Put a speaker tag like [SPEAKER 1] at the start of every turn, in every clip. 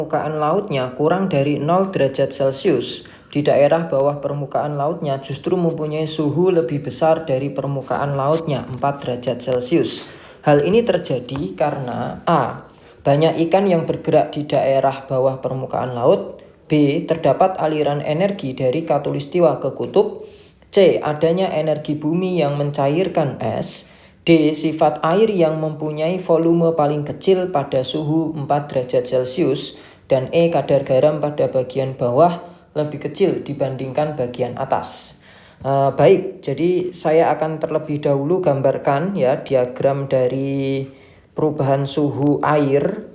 [SPEAKER 1] permukaan lautnya kurang dari 0 derajat Celcius, di daerah bawah permukaan lautnya justru mempunyai suhu lebih besar dari permukaan lautnya 4 derajat Celcius. Hal ini terjadi karena A. Banyak ikan yang bergerak di daerah bawah permukaan laut. B. Terdapat aliran energi dari khatulistiwa ke kutub. C. Adanya energi bumi yang mencairkan es. D. Sifat air yang mempunyai volume paling kecil pada suhu 4 derajat Celcius. Dan E. Kadar garam pada bagian bawah lebih kecil dibandingkan bagian atas. Baik, jadi saya akan terlebih dahulu gambarkan ya diagram dari perubahan suhu air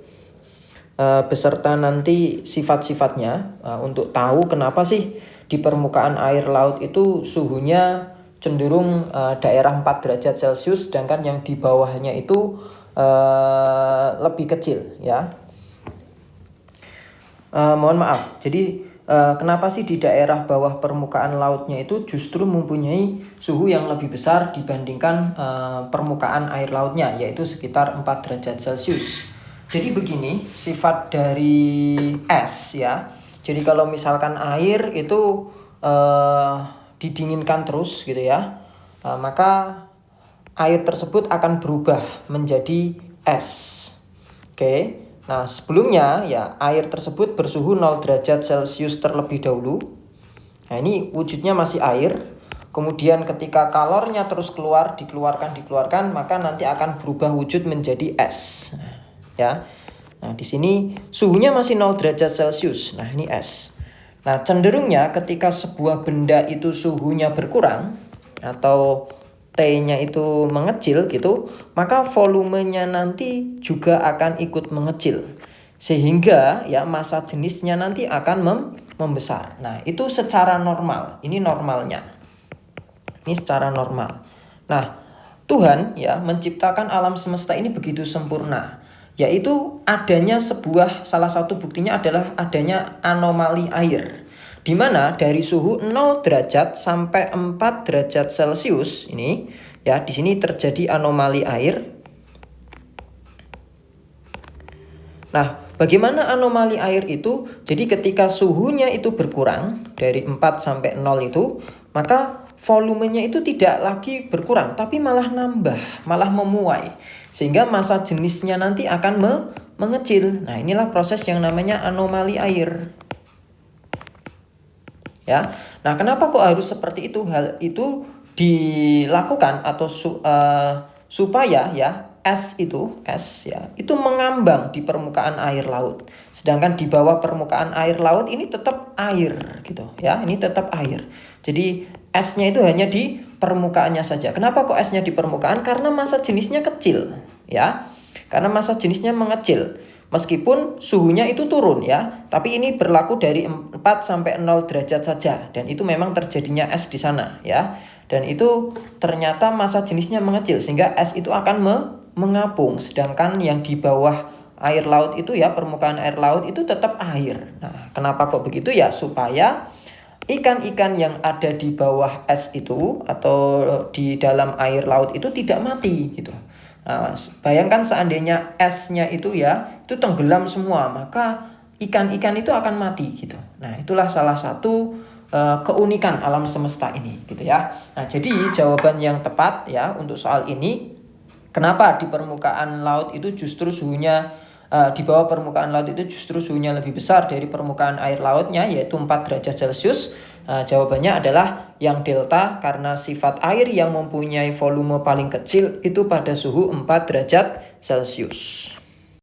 [SPEAKER 1] beserta nanti sifat-sifatnya untuk tahu kenapa sih di permukaan air laut itu suhunya cenderung daerah 4 derajat Celcius, sedangkan yang di bawahnya itu lebih kecil ya. Mohon maaf, jadi kenapa sih di daerah bawah permukaan lautnya itu justru mempunyai suhu yang lebih besar dibandingkan permukaan air lautnya, yaitu sekitar 4 derajat Celcius. Jadi begini sifat dari es ya. Jadi kalau misalkan air itu didinginkan terus gitu ya, maka air tersebut akan berubah menjadi es. Oke. Nah, sebelumnya ya air tersebut bersuhu 0 derajat Celcius terlebih dahulu. Nah, ini wujudnya masih air. Kemudian ketika kalornya terus dikeluarkan, maka nanti akan berubah wujud menjadi es. Ya. Nah, di sini suhunya masih 0 derajat Celcius. Nah, ini es. Nah, cenderungnya ketika sebuah benda itu suhunya berkurang atau T-nya itu mengecil gitu, maka volumenya nanti juga akan ikut mengecil. Sehingga ya massa jenisnya nanti akan membesar. Nah, itu secara normal. Ini normalnya. Ini secara normal. Nah, Tuhan ya menciptakan alam semesta ini begitu sempurna. Yaitu adanya salah satu buktinya adalah adanya anomali air. Di mana dari suhu 0 derajat sampai 4 derajat Celcius ini ya di sini terjadi anomali air. Nah, bagaimana anomali air itu? Jadi ketika suhunya itu berkurang dari 4 sampai 0 itu, maka volumenya itu tidak lagi berkurang tapi malah nambah, malah memuai. Sehingga massa jenisnya nanti akan mengecil. Nah, inilah proses yang namanya anomali air. Ya. Nah, kenapa kok harus seperti itu? Hal itu dilakukan atau supaya ya es itu mengambang di permukaan air laut. Sedangkan di bawah permukaan air laut ini tetap air gitu ya. Ini tetap air. Jadi esnya itu hanya di permukaannya saja. Kenapa kok esnya di permukaan? Karena massa jenisnya kecil ya. Karena massa jenisnya mengecil. Meskipun suhunya itu turun ya, tapi ini berlaku dari 4 sampai 0 derajat saja, dan itu memang terjadinya es di sana ya. Dan itu ternyata massa jenisnya mengecil sehingga es itu akan mengapung, sedangkan yang di bawah air laut itu ya, permukaan air laut itu tetap air. Nah, kenapa kok begitu ya? Supaya ikan-ikan yang ada di bawah es itu atau di dalam air laut itu tidak mati gitu. Nah, bayangkan seandainya esnya itu ya, itu tenggelam semua, maka ikan-ikan itu akan mati gitu. Nah, itulah salah satu keunikan alam semesta ini gitu ya. Nah, jadi jawaban yang tepat ya untuk soal ini, kenapa di permukaan laut itu justru suhunya di bawah permukaan laut itu justru suhunya lebih besar dari permukaan air lautnya, yaitu 4 derajat Celcius. Jawabannya adalah yang delta, karena sifat air yang mempunyai volume paling kecil itu pada suhu 4 derajat Celcius.